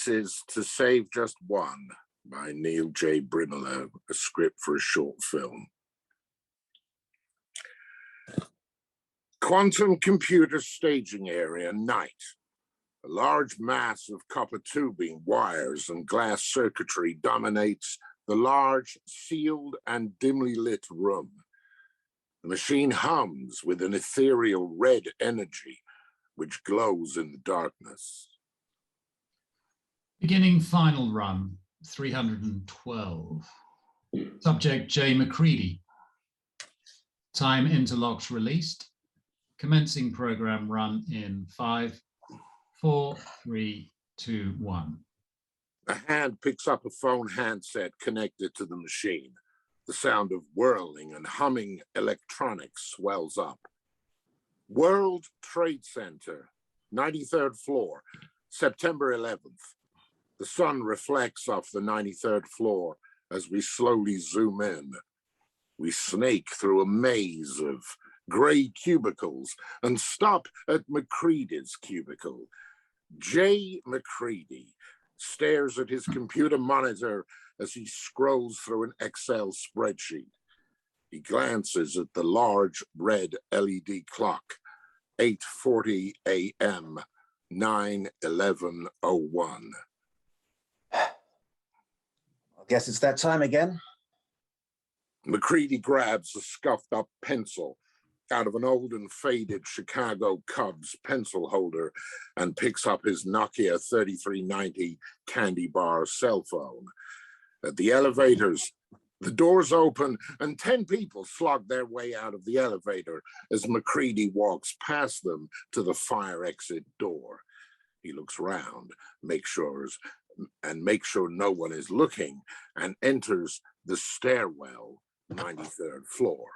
This is To Save Just One by Neil J. Brimelow, a script for a short film. Quantum computer staging area, night. A large mass of copper tubing, wires, and glass circuitry dominates the large, sealed, and dimly lit room. The machine hums with an ethereal red energy which glows in the darkness. Beginning final run, 312. Subject J. McCready. Time interlocks released. Commencing program run in 5, 4, 3, 2, 1. A hand picks up a phone handset connected to the machine. The sound of whirling and humming electronics swells up. World Trade Center, 93rd floor, September 11th. The sun reflects off the 93rd floor as we slowly zoom in. We snake through a maze of gray cubicles and stop at McCready's cubicle. J. McCready stares at his computer monitor as he scrolls through an Excel spreadsheet. He glances at the large red LED clock, 8:40 a.m., 9/11/01. I guess it's that time again. McCready grabs a scuffed up pencil out of an old and faded Chicago Cubs pencil holder and picks up his Nokia 3390 candy bar cell phone. At the elevators, the doors open and 10 people slog their way out of the elevator as McCready walks past them to the fire exit door. He looks round, makes sure no one is looking, and enters the stairwell, 93rd floor.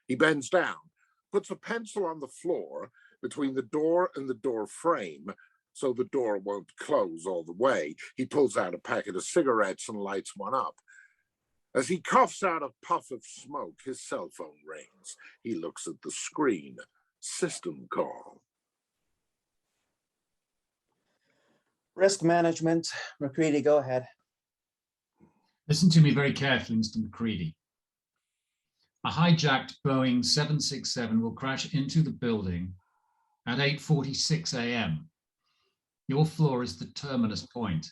He bends down, puts a pencil on the floor between the door and the door frame so the door won't close all the way. He pulls out a packet of cigarettes and lights one up. As he coughs out a puff of smoke, his cell phone rings. He looks at the screen. System call. Risk management. McCready, go ahead. Listen to me very carefully, Mr. McCready. A hijacked Boeing 767 will crash into the building at 8:46 a.m. Your floor is the terminus point.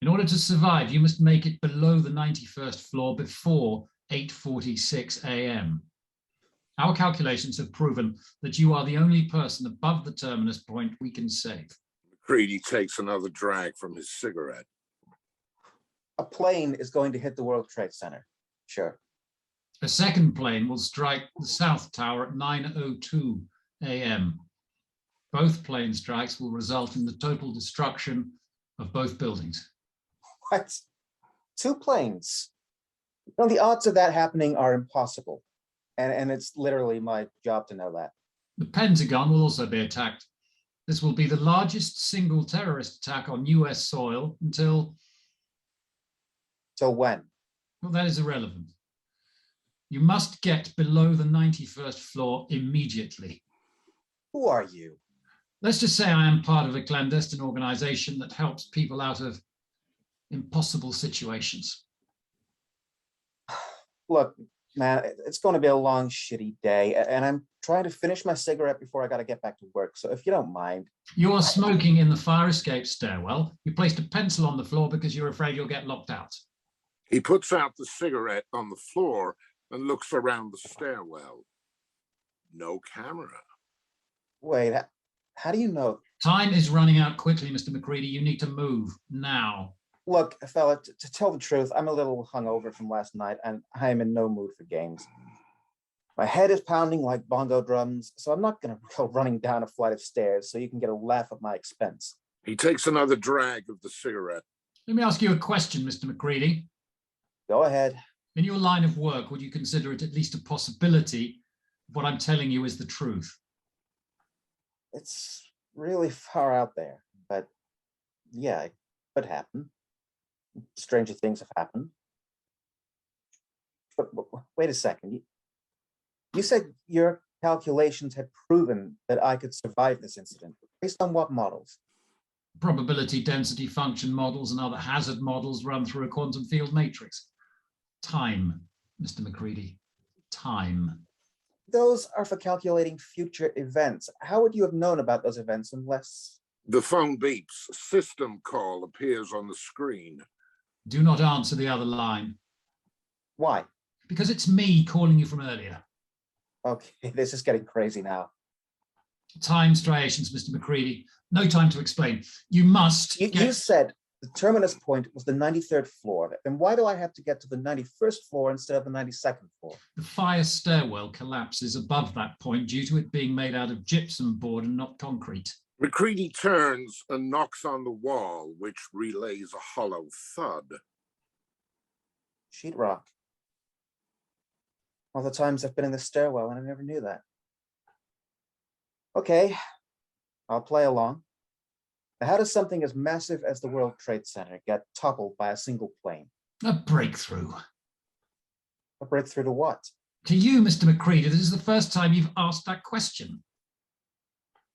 In order to survive, you must make it below the 91st floor before 8:46 a.m. Our calculations have proven that you are the only person above the terminus point we can save. McCready takes another drag from his cigarette. A plane is going to hit the World Trade Center. Sure. A second plane will strike the South Tower at 9:02 a.m. Both plane strikes will result in the total destruction of both buildings. What? 2 planes? No, the odds of that happening are impossible. And it's literally my job to know that. The Pentagon will also be attacked. This will be the largest single terrorist attack on US soil until... Till when? Well, that is irrelevant. You must get below the 91st floor immediately. Who are you? Let's just say I am part of a clandestine organization that helps people out of impossible situations. Look, man, it's going to be a long, shitty day, and I'm trying to finish my cigarette before I got to get back to work. So if you don't mind. You are smoking in the fire escape stairwell. You placed a pencil on the floor because you're afraid you'll get locked out. He puts out the cigarette on the floor and looks around the stairwell. No camera. Wait, how do you know? Time is running out quickly, Mr. McCready. You need to move now. Look, fella, to tell the truth, I'm a little hungover from last night, and I am in no mood for games. My head is pounding like bongo drums, so I'm not going to go running down a flight of stairs so you can get a laugh at my expense. He takes another drag of the cigarette. Let me ask you a question, Mr. McCready. Go ahead. In your line of work, would you consider it at least a possibility what I'm telling you is the truth? It's really far out there, but yeah, it could happen. Stranger things have happened. But wait a second. You said your calculations had proven that I could survive this incident. Based on what models? probability density function models and other hazard models run through a quantum field matrix. Time, Mr. McCready, time. Those are for calculating future events. How would you have known about those events unless... The phone beeps. System call appears on the screen. Do not answer the other line. Why? Because it's me calling you from earlier. Okay, this is getting crazy now. Time striations, Mr. McCready. No time to explain. You must You said the terminus point was the 93rd floor. Then why do I have to get to the 91st floor instead of the 92nd floor? The fire stairwell collapses above that point due to it being made out of gypsum board and not concrete. McCready turns and knocks on the wall, which relays a hollow thud. Sheetrock. All the times I've been in the stairwell and I never knew that. Okay, I'll play along. Now, how does something as massive as the World Trade Center get toppled by a single plane? A breakthrough. A breakthrough to what? To you, Mr. McCready, this is the first time you've asked that question.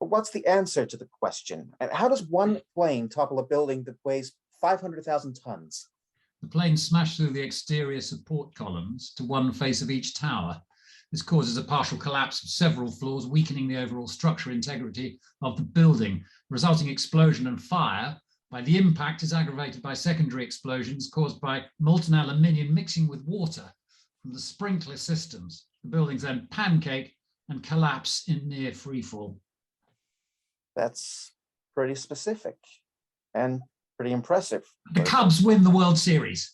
But what's the answer to the question? And how does one plane topple a building that weighs 500,000 tons? The plane smashed through the exterior support columns to one face of each tower. This causes a partial collapse of several floors, weakening the overall structure integrity of the building. Resulting explosion and fire by the impact is aggravated by secondary explosions caused by molten aluminium mixing with water from the sprinkler systems. The buildings then pancake and collapse in near freefall. That's pretty specific and pretty impressive. The Cubs win the World Series.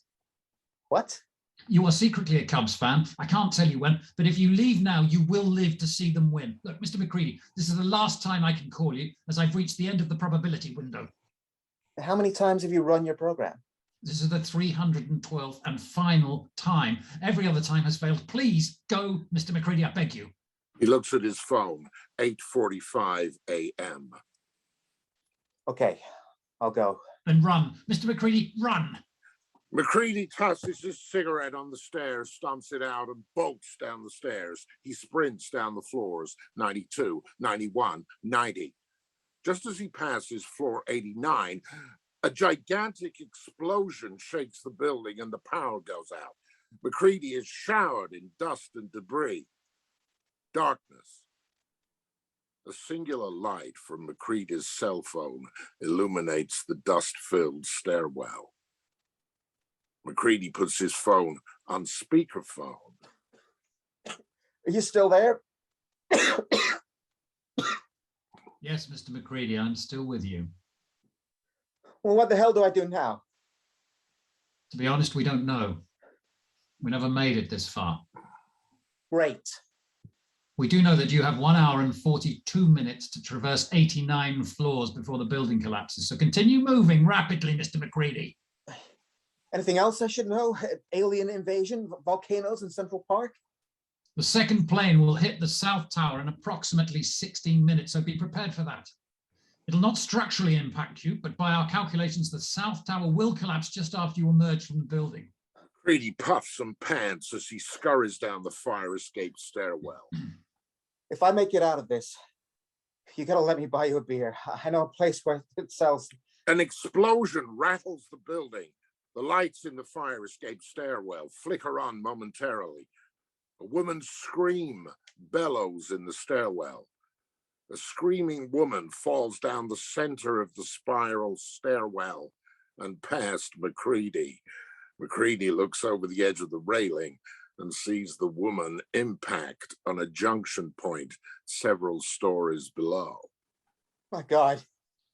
What? You are secretly a Cubs fan. I can't tell you when, but if you leave now, you will live to see them win. Look, Mr. McCready, this is the last time I can call you, as I've reached the end of the probability window. How many times have you run your program? This is the 312th and final time. Every other time has failed. Please go, Mr. McCready, I beg you. He looks at his phone, 8:45 a.m. Okay, I'll go. Then run. Mr. McCready, run. McCready tosses his cigarette on the stairs, stomps it out, and bolts down the stairs. He sprints down the floors, 92, 91, 90. Just as he passes floor 89, a gigantic explosion shakes the building and the power goes out. McCready is showered in dust and debris. Darkness. A singular light from McCready's cell phone illuminates the dust-filled stairwell. McCready puts his phone on speakerphone. Are you still there? Yes, Mr. McCready, I'm still with you. Well, what the hell do I do now? To be honest, we don't know. We never made it this far. Great. We do know that you have 1 hour and 42 minutes to traverse 89 floors before the building collapses. So continue moving rapidly, Mr. McCready. Anything else I should know? Alien invasion, volcanoes in Central Park? The second plane will hit the South Tower in approximately 16 minutes, so be prepared for that. It'll not structurally impact you, but by our calculations, the South Tower will collapse just after you emerge from the building. McCready puffs and pants as he scurries down the fire escape stairwell. If I make it out of this, you gotta let me buy you a beer. I know a place where it sells. An explosion rattles the building. The lights in the fire escape stairwell flicker on momentarily. A woman's scream bellows in the stairwell. A screaming woman falls down the center of the spiral stairwell and past McCready. McCready looks over the edge of the railing and sees the woman impact on a junction point several stories below. My God.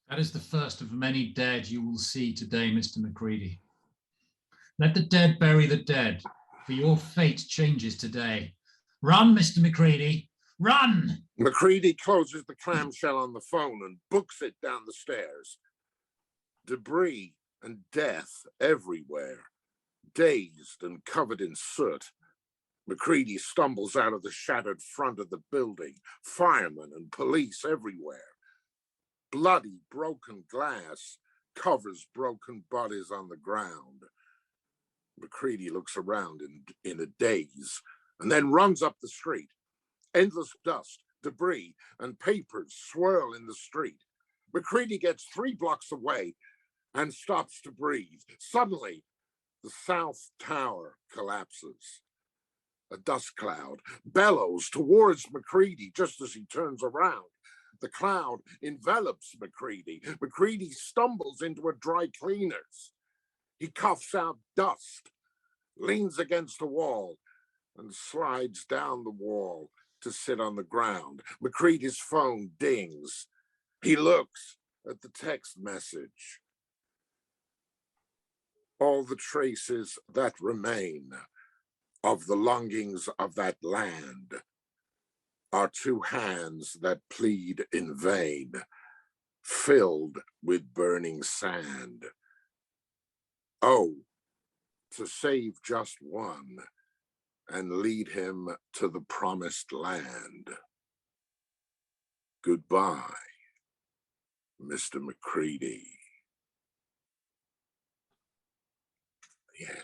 That is the first of many dead you will see today, Mr. McCready. Let the dead bury the dead, for your fate changes today. Run, Mr. McCready, run! McCready closes the clamshell on the phone and books it down the stairs. Debris and death everywhere. Dazed and covered in soot, McCready stumbles out of the shattered front of the building. Firemen and police everywhere. Bloody, broken glass covers broken bodies on the ground. McCready looks around in a daze and then runs up the street. Endless dust, debris, and papers swirl in the street. McCready gets 3 blocks away and stops to breathe. Suddenly, the south tower collapses. A dust cloud bellows towards McCready just as he turns around. The cloud envelops McCready. McCready stumbles into a dry cleaner's. He coughs out dust, leans against a wall, and slides down the wall to sit on the ground. McCready's phone dings. He looks at the text message. All the traces that remain of the longings of that land are 2 hands that plead in vain, filled with burning sand. Oh, to save just one and lead him to the promised land. Goodbye, Mr. McCready. Yeah.